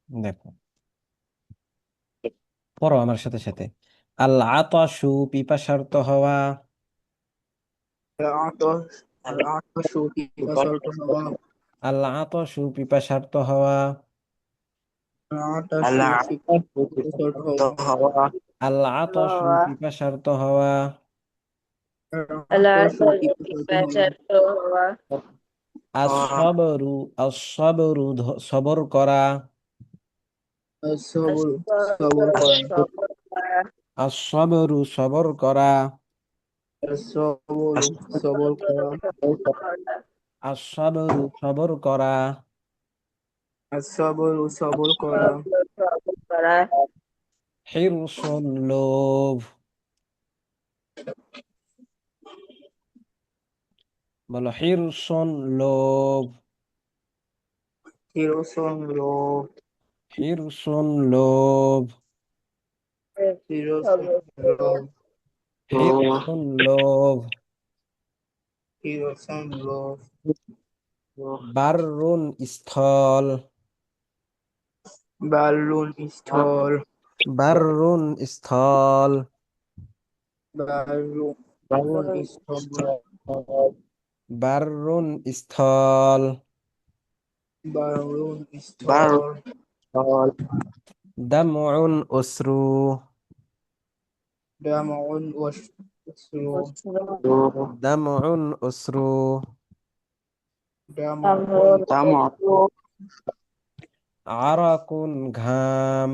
দেখো, পড়ো আমার সাথে সাথে। আল আতাশু পিপাসার্ত হওয়া। العطش العطش كسرت هوا. আল আতাশু পিপাসার্ত হওয়া। العطش كسرت هوا. আল আতাশু পিপাসার্ত হওয়া। العطش كسرت هوا. আসসাবরু, আসসাবরু সবর করা। الصبر صبر করা. আসসাবরু সবর করা। الصبر صبر করা. আসসাবরু সবর করা। الصبر صبر করা. হিরসুন লোভ। বলো হিরসুন লোভ। হিরোসন লোভ. হিরসুন লোভ। হিরোসন লোভ. হিরসুন লোভ। হিরোসন লোভ. বাররুন স্থল। বালুন স্থল. বাররুন স্থল। বালুন স্থল. বাররুন স্থল। বালুন স্থল. দামউন অশ্রু। دمع وسرور. দামউন অশ্রু। دمع আরাকুন ঘাম।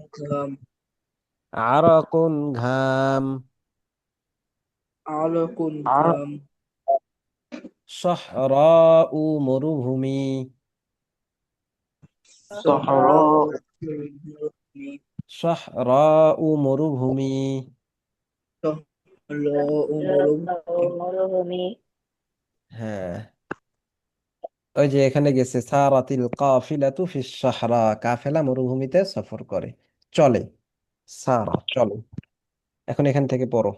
وسلام. আরাকুন ঘাম। علق كام. সহরাউ মরুভূমি। صحراء. সহরাউ মরুভূমি। صحراء مروج. হ্যাঁ, ওই যে এখানে গেছে সারাতিল কাফিলাতু ফিস সাহরা, কাফেলা মরুভূমিতে সফর করে, চলে। সারা চলে। এখন এখান থেকে পড়ো।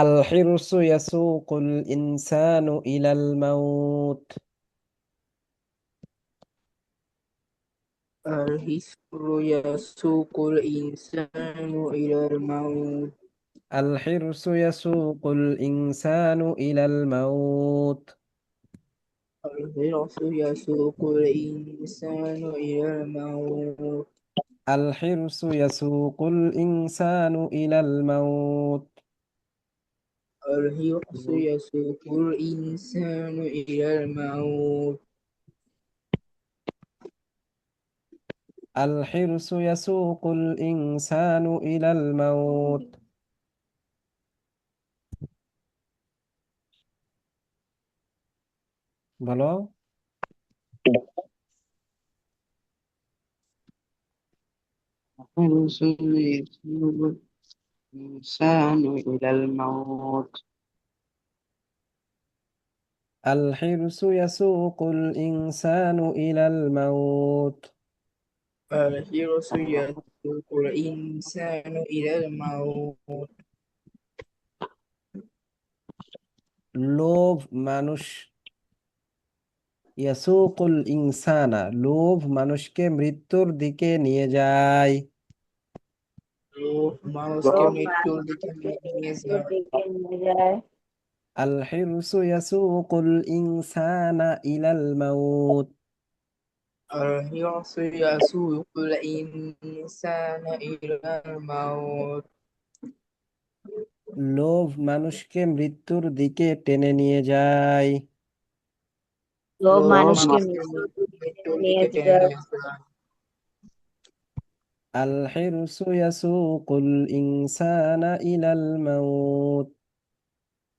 আল হিরসু ইয়াসুকুল ইনসানু ইলাল মাউত। الحسر يسوق الإنسان إلى الموت. আল হিরসু ইয়াসুকুল ইনসানু ইলাল মাউত। الحرص يسوق الإنسان إلى الموت. আল হিরসু ইয়াসুকুল ইনসানু ইলাল মাউত। الحرص يسوق الإنسان إلى الموت. আল হিরসু ইয়াসুকুল ইনসানু ইলাল মাউত। বলো। الحرص يسوق الإنسان إلى الموت. الحرص يسوق الإنسان إلى الموت. الحرص يسوق الإنسان إلى الموت. লোভ মানুষ, ইয়াসুকুল ইনসানা লোভ মানুষকে মৃত্যুর দিকে নিয়ে যায়। লোভ মানুষকে মৃত্যুর দিকে নিয়ে যায়. আল হিরসু ইয়াসুকুল ইনসানা ইলাল মাউত। الحرص يسوق الإنسان إلى الموت. লোভ মানুষকে মৃত্যুর দিকে টেনে নিয়ে যায়। লোভ মানুষকে মৃত্যুর দিকে টেনে নিয়ে যায়. আল হিরসু ইয়াসুকুল ইনসানা ইলাল মাউত।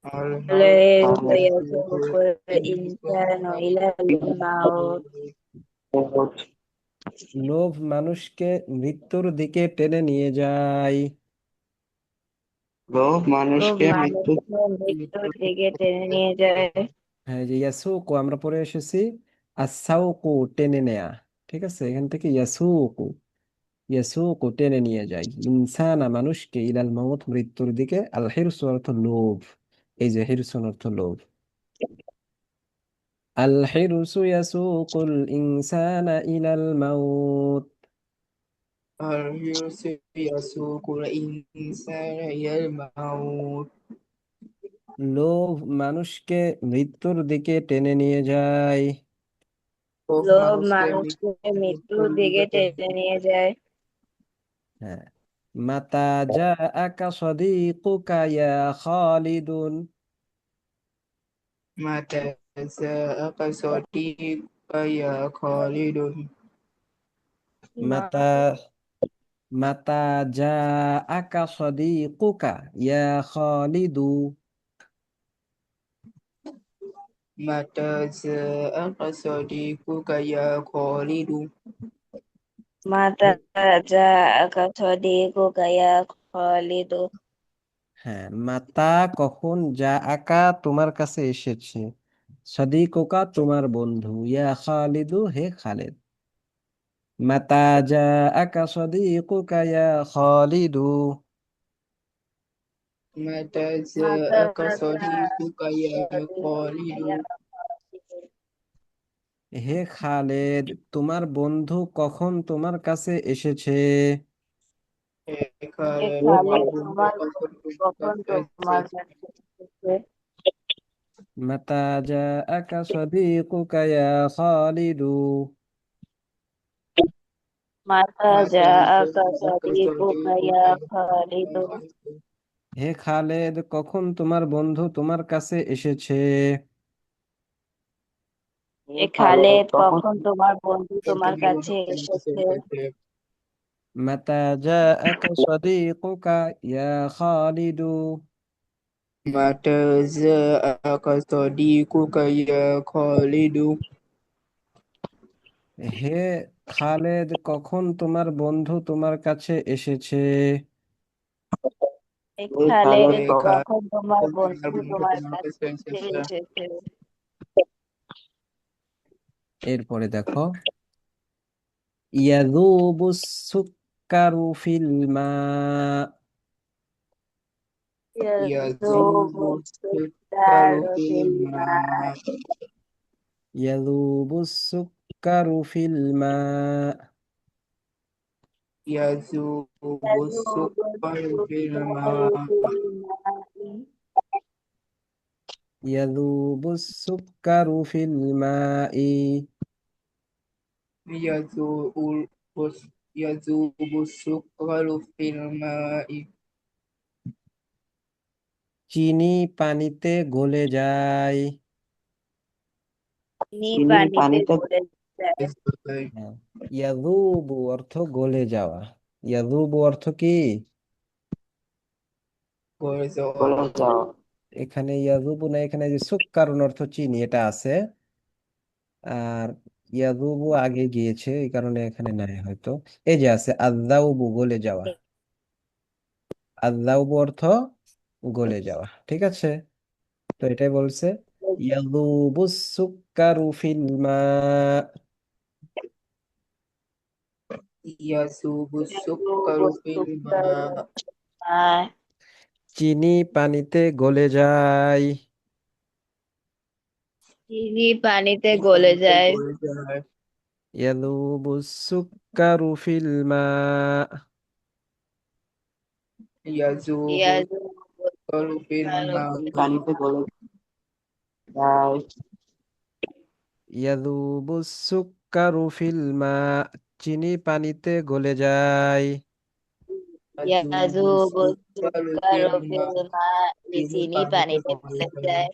الحرص يسوق الإنسان إلى الموت. লোভ মানুষকে মৃত্যুর দিকে টেনে নিয়ে যায়। লোভ মানুষকে মৃত্যুর দিকে টেনে নিয়ে যায়. হ্যাঁ, যে ইয়াসুকু আমরা পড়ে এসেছি আসাউকু টেনে নেয়া। ঠিক আছে, এখান থেকে ইয়াসুকু, ইয়াসুকু টেনে নিয়ে যায় ইনসানা মানুষকে ইলাল মাউত মৃত্যুর দিকে। আল হিরসু অর্থ লোভ। এই যে হিরসুন অর্থ লোভ। الحرص يسوق الإنسان إلى الموت الحرص يسوق الإنسان إلى الموت লোভ মানুষকে মৃত্যুর দিকে টেনে নিয়ে যায়। খুব লোভ মানুষকে মানুষকে মৃত্যুর মৃত্যুর দিকে দিকে টেনে নিয়ে যায়। হ্যাঁ, মাতা জাআকা সাদিকুকা ইয়া খালিদুন। متى جاءك صديقك يا خالد মাতা মাতা জাআকা সাদিকুকা ইয়া খালিদু। متى جاءك صديقك يا خالد মাতা জাআকা সাদিকুকা ইয়া খালিদ। হ্যাঁ, মাতা কখন যা আকা তোমার কাছে এসেছে, সাদিকুকা তোমার বন্ধু, ইয়া খালিদু হে খালিদ। মাতা যা আকা সাদিকুকা ইয়া খালিদু। متى মাতা جاءك صديقك জাআকা يا সাদিকুকা خالد ইয়া খালিদ। হে খালেদ, তোমার বন্ধু কখন তোমার কাছে এসেছে। হে خالد খালিদ, তোমার বন্ধু তোমার কখন বন্ধু তোমার কখন কাছে তোমার এসেছে কাছে এসেছে। মাতা যা আকা সাদিকুকা ইয়া খালিদু। মাতা متى জাআকা جاءك সাদিকুকা صديقك ইয়া يا খালিদ। خالد হে খালেদ, কখন তোমার বন্ধু তোমার কাছে এসেছে। হে খালিদ, কখন তোমার বন্ধু তোমার তোমার কাছে বন্ধু তোমার কাছে এসেছে। এসেছে মাতা যা আকা সাদিকুকা ইয়া খালিদু। متى جاءك صديقك يا خالد হে খালেদ, কখন তোমার বন্ধু তোমার কাছে এসেছে। হে খালিদ, خالد কখন তোমার তোমার বন্ধু বন্ধু তোমার তোমার কাছে কাছে এসেছে এসেছে। এরপরে দেখো, ইয়াযুবু সুক্কারু ফিল মা। يذوب ইয়াযুবু السكر সুক্কারু في ফিল মাই। الماء ইয়াযুবু সুক্কারু ফিল মা। يذوب ইয়াযুবু السكر في সুক্কারু الماء ফিল মাই। ইয়াযুবু সুক্কারু ফিল মাই। يذوب يذوب السكر في الماء চিনি পানিতে গলে যায়। চিনি পানিতে গলে যায়। হ্যাঁ, ইয়াযুবু অর্থ গলে যাওয়া। ইয়াযুবু অর্থ কি? এখানে ইয়াযুবু না, এখানে যে সুক্কারুন অর্থ চিনি এটা আছে। আর ইয়াযুবু আগে গিয়েছে, এই কারণে এখানে নাই হয়তো। এই যে আছে আযযাউবু গলে যাওয়া। আযযাউবু অর্থ গলে যাওয়া, ঠিক আছে। তো এটাই বলছে, ইয়াযুবু সুক্কারু ফিল মা। يذوب السكر ইয়াযুবু في সুক্কারু الماء মাই। চিনি পানিতে গলে যায়। চিনি পানিতে গলে যায়। ইয়াযুবু সুক্কারু ফিল মা। يذوب ইয়াযুবু السكر في সুক্কারু الماء ফিল পানিতে গলে যায় ইয়াযুবু সুক্কারু ফিল মা। চিনি পানিতে গলে যায়। يذوب ইয়াযুবু السكر في সুক্কারু ফিল الماء মাই। চিনি চিনি পানিতে পানিতে গলে গলে যায় যায়।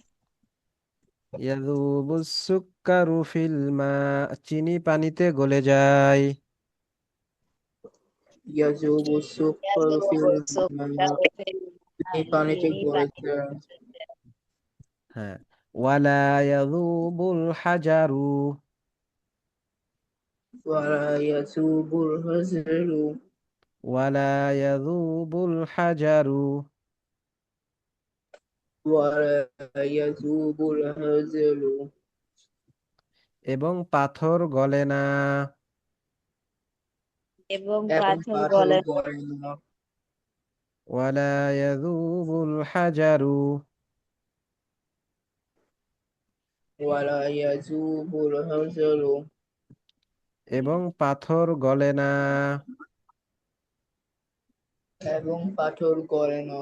ইয়াযুবু সুক্কারু ফিল মা। চিনি পানিতে গলে যায়। يذوب السكر في ইয়াযুবু الماء সুক্কারু ফিল চিনি মাই। পানিতে চিনি গলে পানিতে যায় গলে যায়। হ্যাঁ, ওয়ালা ইয়াযুবুল হাজারু। ولا يذوب الهزل ওয়ালা ইয়াযুবুল হাজারু। ولا يذوب الهزل এবং পাথর গলে না। এবং এবং পাথর পাথর গলে না। গলে না ওয়ালা ইয়াযুবুল হাজারু। ولا يذوب الهزل এবং পাথর গলে না। এবং পাথর গলে না।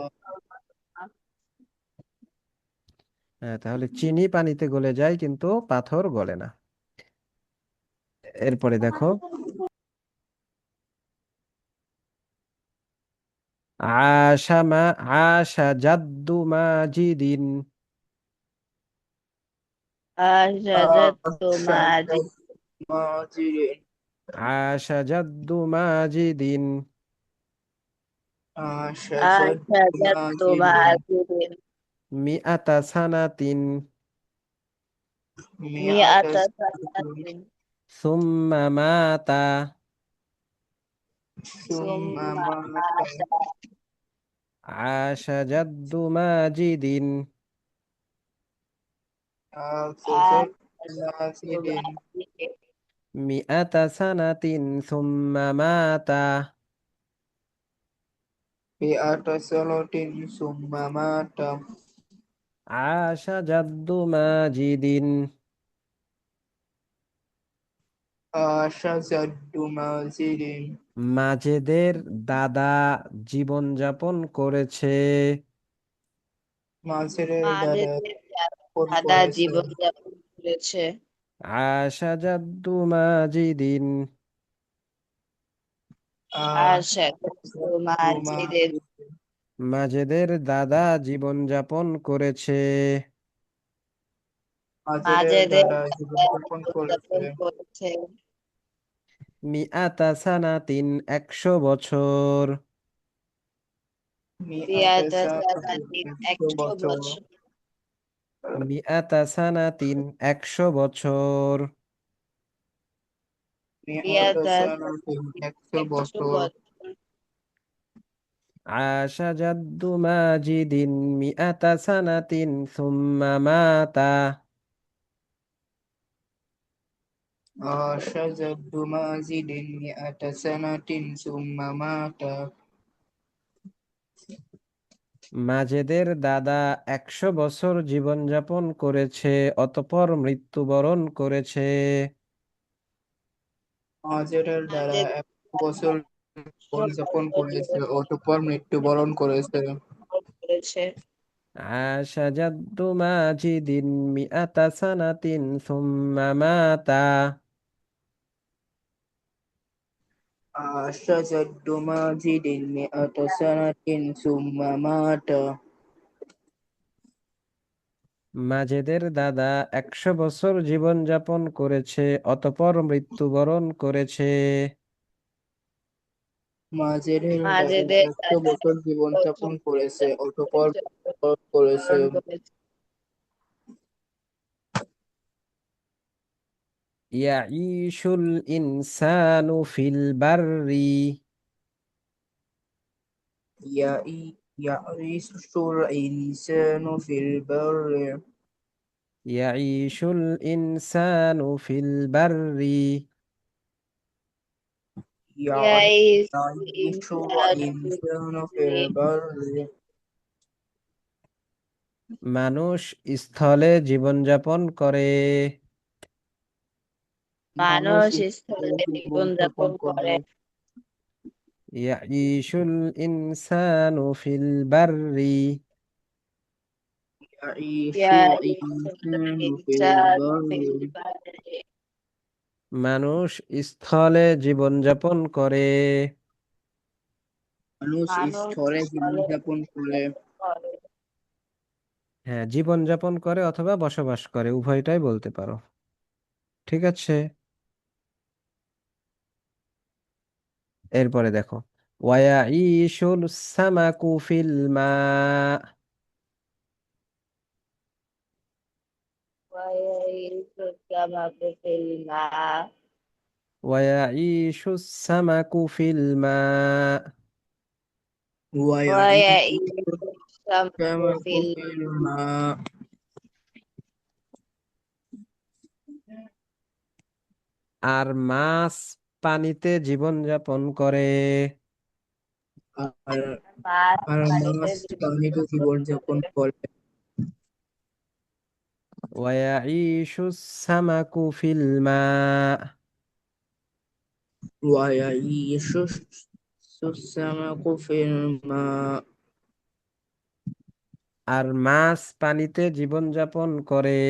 হ্যাঁ, তাহলে চিনি পানিতে গলে যায় কিন্তু পাথর গলে না। এরপরে দেখো, আশা জাদ্দু মাজিদিন। أشجت ماجد মাজিদিন আশা জাদ্দু মাজিদিন আশাজাত أشجت মাজিদিন ماجد মিআতা সানাতিন মিআত مئة سنة সুম্মা মাতা। সুম্মা ثم মাতা مات আশা জাদ্দু মাজিদিন আশাজাত أشجت মাজিদিন ماجد মিআতা সানাতিন সুম্মা মাতা। মিআত সানাতিন সুম্মা মাতা আশা জাদ্দু মাজিদিন আশাজাত মাজিদিন মাজেদের দাদা জীবনযাপন করেছে। মাঝের দ্বারা মাঝেদের ফোন দাদা করেছে। জীবনযাপন করেছে। আশা জাদ্দু মাজিদিন أشجت ماجد মাজেদের দাদা জীবনযাপন করেছে। মাঝের মাঝেদের দ্বারা দাদা জীবনযাপন করেছে। জীবনযাপন করেছে। মিআতা সানাতিন 100 বছর। মিআত পিয়াতা সানাতিন সানাতিন 100 একশো বছর। বছর। মিআতা সানাতিন 100 বছর। মিআত পিয়াতা সানাতিন সানাতিন 100 একশো বছর। বছর। আশা জাদ্দু মাজিদিন মিআতা সানাতিন সুম্মা মাতা। আশাজাত মাজিদিন মিআত সানাতিন সুম্মা মাতা মাজেদের দাদা 100 বছর জীবনযাপন করেছে, অতঃপর মৃত্যুবরণ করেছে। মাঝের দ্বারা মাঝেদের 100 বছর জীবনযাপন করেছে, অতঃপর মৃত্যুবরণ করেছে। করেছে। আশা জাদ্দু মাজিদিন মিআতা সানাতিন সুম্মা মাতা। আশাজাত মাজিদিন মিআত সানাতিন সুম্মা মাতা মাজেদের দাদা 100 বছর জীবনযাপন করেছে, অতঃপর মৃত্যুবরণ করেছে। মাঝের দ্বারা মাঝেদের 100 দাদা বছর জীবনযাপন করেছে, অতঃপর মৃত্যুবরণ করেছে। জীবনযাপন করেছে। ইয়াঈশুল ইনসানু ফিল বাররি। يعيش الإنسان في البر ইয়াঈশুল ইনসানু ফিল বাররি يعيش يعيش الإنسان في الإنسان في البر البر মানুষ স্থলে জীবনযাপন করে। মানুষ মানুষ স্থলে স্থলে জীবনযাপন জীবনযাপন করে। করে। ইয়াঈশুল ইনসানু ফিল বাররি يعيش يعيش الإنسان في الإنسان البر في البر মানুষ স্থলে জীবনযাপন করে। মানুষ মানুষ স্থলে স্থলে জীবনযাপন করে। করে। হ্যাঁ, জীবনযাপন করে অথবা বসবাস করে, উভয়টাই বলতে পারো। ঠিক আছে, এরপরে দেখো, ওয়ায়াঈশুল সামাকু ফিল মা। ويعيش السمك في الماء ওয়ায়াঈশুস সামাকু ফিল মা ويعيش ويعيش السمك السمك في في الماء আর মাছ পানিতে জীবনযাপন করে। আর الماء আর পানিতে মাছ জীবনযাপন পানিতে জীবনযাপন করে। করে। ويعيش السمك في الماء ويعيش السمك في الماء আর মাছ পানিতে জীবনযাপন করে।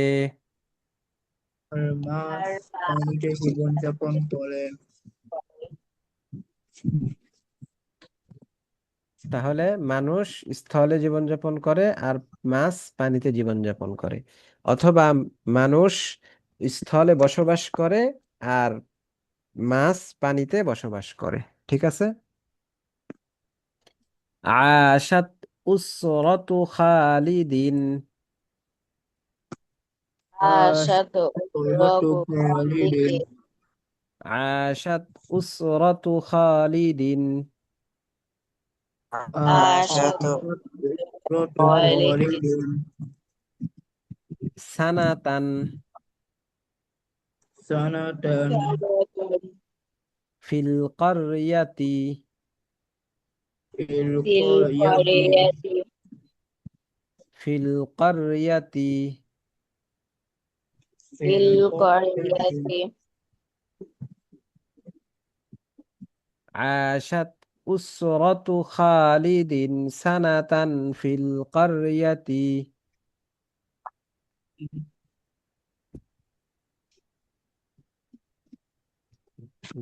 আর মাছ আর পানিতে জীবনযাপন করে। তাহলে মানুষ স্থলে জীবনযাপন করে আর মাছ পানিতে জীবনযাপন করে, অথবা মানুষ স্থলে বসবাস করে আর মাছ পানিতে বসবাস করে। ঠিক আছে। আশাত উসরতু খালিদিন। আশাত عاشت রগু خالد খালিদে আশাত উসরতু খালিদিন আশাত عاشت أسرة খালিদে خالد সানাতান سنة ফিল কারইয়াতি في ফিল القرية করিয়াতি ফিল কারইয়াতি في ফিল القرية করিয়াতি عاشت أسرة خالد سنة في القرية।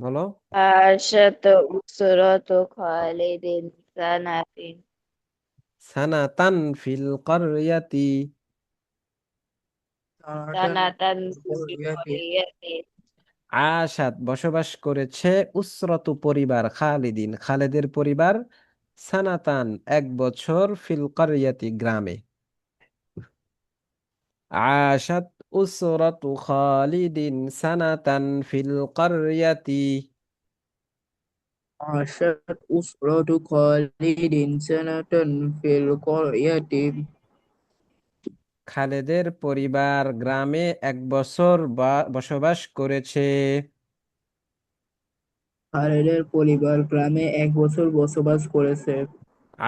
বলো। আশাত উসরত খালিদিন সানাতিন সানাতান ফিল কারইয়াতি। سنة সানাতান في ফিল القرية করিয়াতি আশাত বসবাস করেছে উসরতু পরিবার খালিদিন খালেদের পরিবার সানাতান 1 বছর ফিল কারইয়াতি গ্রামে। আশাত উসরতু খালিদিন সানাতান ফিল কারইয়াতি। عاشت أسرة خالد سنة في القرية খালেদের পরিবার গ্রামে 1 বছর বসবাস করেছে। খালেদের পরিবার গ্রামে 1 বছর বসবাস করেছে।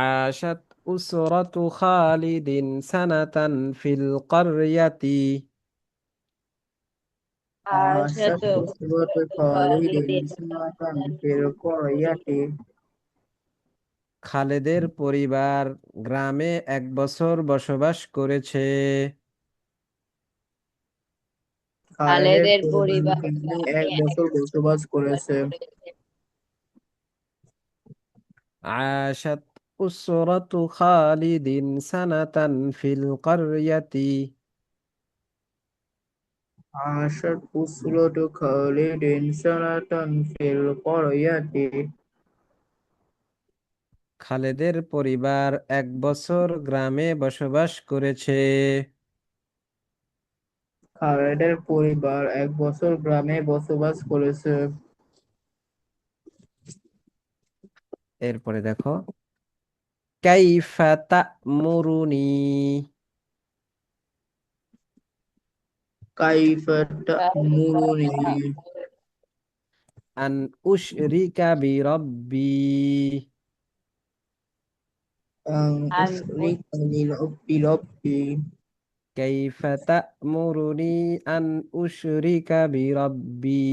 عاشت أسرة خالد سنة في القرية। عاشت আশাত أسرة উসরত خالد খালিদিন سنة সানাতান في القرية খালেদের পরিবার গ্রামে 1 বছর বসবাস করেছে। খালেদের খালেদের পরিবার পরিবার গ্রামে গ্রামে 1 বছর বসবাস বসবাস করেছে। করেছে। عاشت أسرة خالد سنة في القرية। عاشت أسرة خالد سنة في القرية খালেদের পরিবার 1 বছর গ্রামে বসবাস করেছে। খালেদের পরিবার 1 বছর গ্রামে বসবাস করেছে। এরপরে দেখো কাইফা তা'মুরুনি كيف تأمرني আন উশরিকা বিরব্বি। أن আন أشرك بربي কাইফা তা'মুরুনি আন উশরিকা বিরব্বি।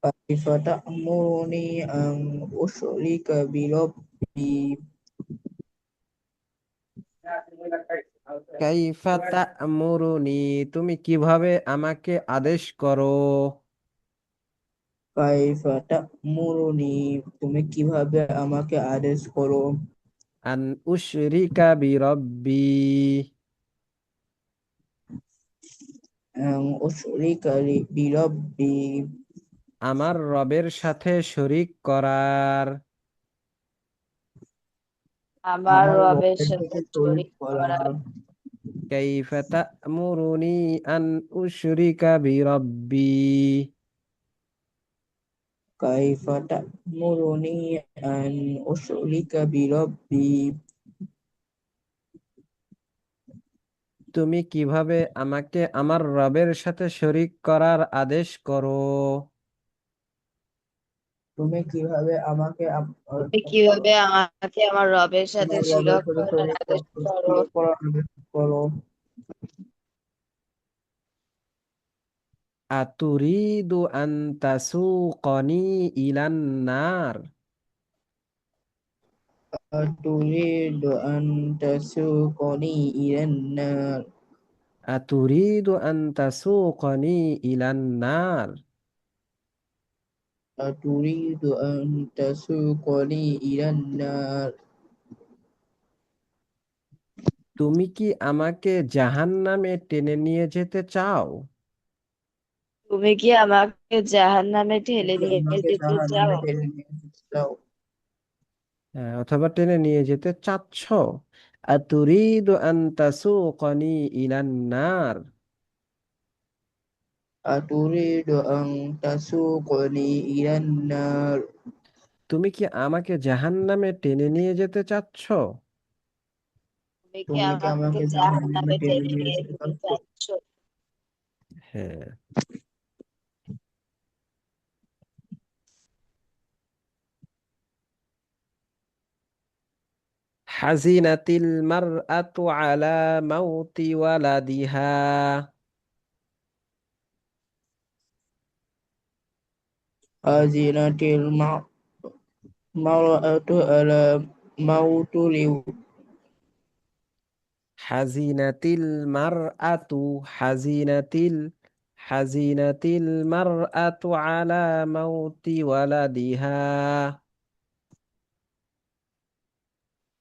كيف تأمرني أن أشرك بربي কাইফা তা'মুরুনি তুমি কিভাবে আমাকে আদেশ করো। كيف تأمرني তুমি কিভাবে আমাকে আদেশ করো। আন উশরিকা বিরব্বি أن أشرك بربي আমার রবের সাথে শরিক করার। আমার আমার রবের রবের সাথে সাথে শরীক শরীক করা। করা। কাইফা তা'মুরুনি আন উশরিকা বিরব্বি। كيف تأمرني أن أشرك بربي তুমি কিভাবে আমাকে আমার রবের সাথে শরিক করার আদেশ করো। তুমি কিভাবে আমাকে তুমি কিভাবে আমাকে আমার রবের সাথে আমার রবের শিরক সাথে করার আদেশ করো। শরীক করার আদেশ করো। আতুরিদু আন তাসুকনি ইলান নার। أتريد أن تسوقني إلى النار আতুরিদু আন তাসুকনি ইলান নার। أتريد أن تسوقني إلى النار তুমি কি আমাকে জাহান্নামে টেনে নিয়ে যেতে চাও? তুমি কি আমাকে জাহান্নামে ঠেলে নিয়ে আমাকে যেতে চাও? জাহান্নামে টেনে নিয়ে যেতে চাও হ্যাঁ, অথবা টেনে নিয়ে যেতে চাচ্ছ। আতুরিদু আন তাসুকনি ইলান নার। أتريد أن تسوقني إلى النار তুমি কি আমাকে জাহান্নামে টেনে নিয়ে যেতে চাচ্ছ? তুমি কি তুমি কি আমাকে আমাকে জাহান্নামে জাহান্নামে টেনে ঠেলে নিয়ে নিয়ে যেতে যেতে চাচ্ছ চাচ্ছ? হ্যাঁ। হাজিনাতিল মারআতু আলা মাউতি ওয়ালাদিহা। أزنت المرأة على موت হাজিনাতিল মারআতু হাজিনাতিল হাজিনাতিল মারআতু আলা মাউতি ওয়ালাদিহা।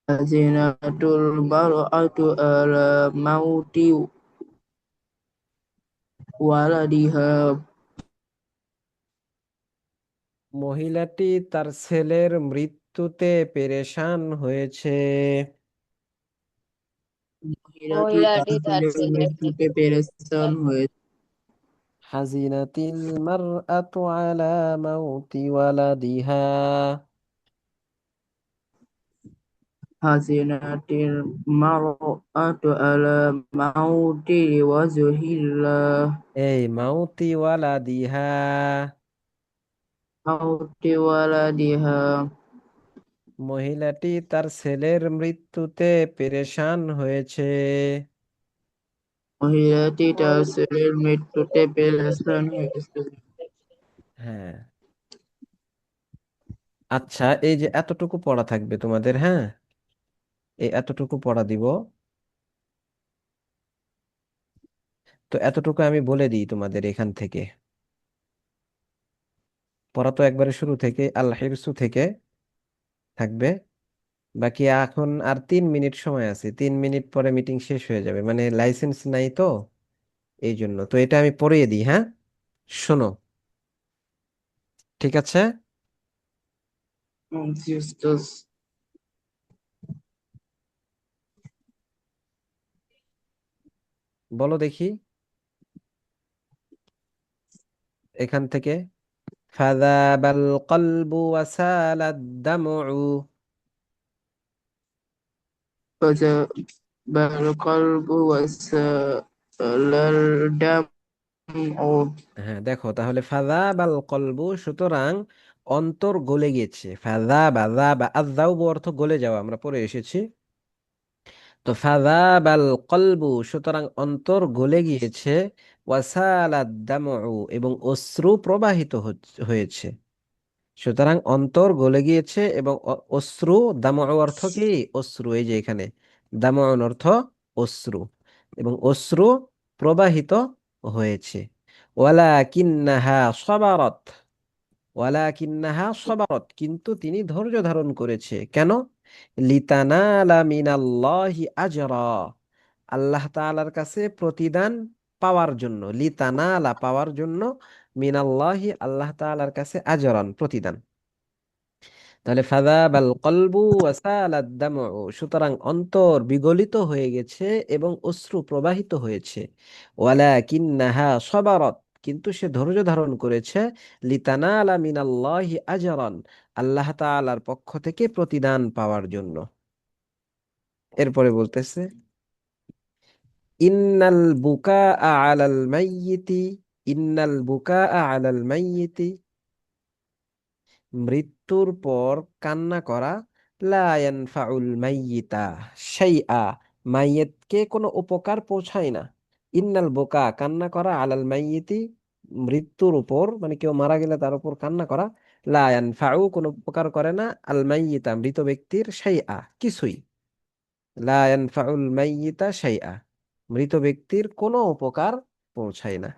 أزنت المرأة على موت ولدها মহিলাটি তার ছেলের মৃত্যুতে পেরেশান হয়েছে। মহিলাটি তার মহিলাটি তার ছেলের ছেলের মৃত্যুতে মৃত্যুতে পেরেশান হয়েছে হাজিনাতিল মারআতু আলা মাউতি ওয়ালাদিহা। حزنت المرأة على موت وزهلا এই মাউতি ওয়ালাদিহা। موت ولدها মহিলাটি তার ছেলের মৃত্যুতে পেরেশান হয়েছে। মহিলাটি তার মহিলাটি ছেলের মৃত্যুতে পেরেশান মৃত্যুতে হয়েছে হ্যাঁ। আচ্ছা, এই যে এতটুকু পড়া থাকবে তোমাদের, হ্যাঁ, এই এতটুকু পড়া দিব। তো এতটুকু আমি বলে দিই তোমাদের এখান থেকে। পড়া তো একবারে শুরু থেকে আল হিরসু থেকে থাকবে। বাকি এখন আর 3 মিনিট সময় আছে, 3 মিনিট পরে মিটিং শেষ হয়ে যাবে, মানে লাইসেন্স নাই তো, এই জন্য। তো এটা আমি পড়িয়ে দিই, হ্যাঁ, শোনো, ঠিক আছে? Justus বলো দেখি এখান থেকে। ফাযাবাল কলবু ওয়াসালাদ দামউ। فجاء القلب وسال الدمع হ্যাঁ, দেখো তাহলে ফাযাবাল কলবু, সুতরাং অন্তর গলে গেছে। ফাযাবা যাবা আযাউবু অর্থ গলে যাওয়া, আমরা পড়ে এসেছি। তো ফাযাবাল কলবু, সুতরাং অন্তর গলে গিয়েছে। ওয়াসালাদ দামউ, এবং অশ্রু প্রবাহিত হয়েছে। সুতরাং অন্তর গলে গিয়েছে এবং অশ্রু, দামউ অর্থ কি? অশ্রু, এই যে এখানে দামউন অর্থ অশ্রু, এবং অশ্রু প্রবাহিত হয়েছে। ওয়ালাকিন্নাহা সাবারাত, ওয়ালাকিন্নাহা সাবারাত, কিন্তু তিনি ধৈর্য ধারণ করেছে। কেন? লিতানালা মিনাল্লাহি আজরা, আল্লাহ তাআলার কাছে প্রতিদান পাওয়ার জন্য। লিতানালা, পাওয়ার জন্য। মিনাল্লাহি, আল্লাহ তাআলার কাছে, আজরান, প্রতিদান। তাহলে ফাযাবাল কলবু ওয়াসালাদ দামউ, সুতরাং অন্তর বিগলিত হয়ে গেছে এবং অশ্রু প্রবাহিত হয়েছে। ওয়ালাকিন্নাহা সাবারাত, কিন্তু সে ধৈর্য ধারণ করেছে। লিতানালা মিনাল্লাহি আজরান, আল্লাহ তাআলার পক্ষ থেকে প্রতিদান পাওয়ার জন্য। এরপরে বলতেছে ইন্নাল বুকাআ আলাল মাইয়িতি, ইন্নাল বুকাআ আলাল মাইয়িতি, মৃত্যুর পর কান্না করা, লা ইয়ানফাউল মাইয়িতা শাইআ, মাইয়েতকে কোনো উপকার পৌঁছায় না। ইন্নাল বুকা, কান্না করা, আলাল মাইয়িতি, মৃত্যুর উপর, মানে কেউ মারা গেলে তার উপর কান্না করা, লা ইয়ানফাউ কোনো উপকার করে না, আল মাইয়িতা মৃত ব্যক্তির শাইআ কিছুই, লা ইয়ানফাউল মাইয়িতা শাইআ মৃত ব্যক্তির কোনো উপকার পৌঁছায় না।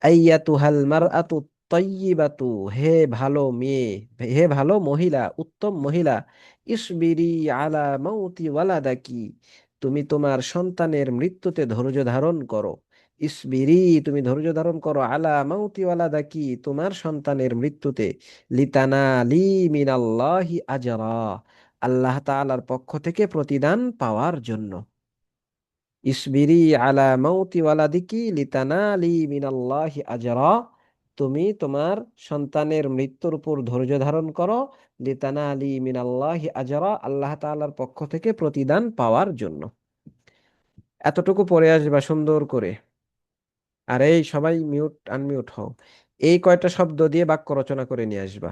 আইয়াতুহাল মারআতু তাইয়িবাতু, হে ভালো মেয়ে, হে ভালো মহিলা, উত্তম মহিলা, ইসবিরি আলা মাউতি ওয়ালাদাকি, তুমি তোমার সন্তানের মৃত্যুতে ধৈর্য ধারণ করো। ইসবিরি, তুমি ধৈর্য ধারণ করো, আলা মাউতি ওয়ালাদাকি, তোমার সন্তানের মৃত্যুতে, লিতানালি মিনাল্লাহি আজরা, আল্লাহ তাআলার পক্ষ থেকে প্রতিদান পাওয়ার জন্য। ইসবিরি আলা মাউতি ওয়ালাদিকি লিতানালি মিনাল্লাহি আজরা, তুমি তোমার সন্তানের মৃত্যুর উপর ধৈর্য ধারণ করো, লিতানালি মিনাল্লাহি আজরা, আল্লাহ তাআলার পক্ষ থেকে প্রতিদান পাওয়ার জন্য। এতটুকু পড়ে আসবা সুন্দর করে। আর এই সবাই মিউট আনমিউট হও, এই কয়টা শব্দ দিয়ে বাক্য রচনা করে নিয়ে আসবা।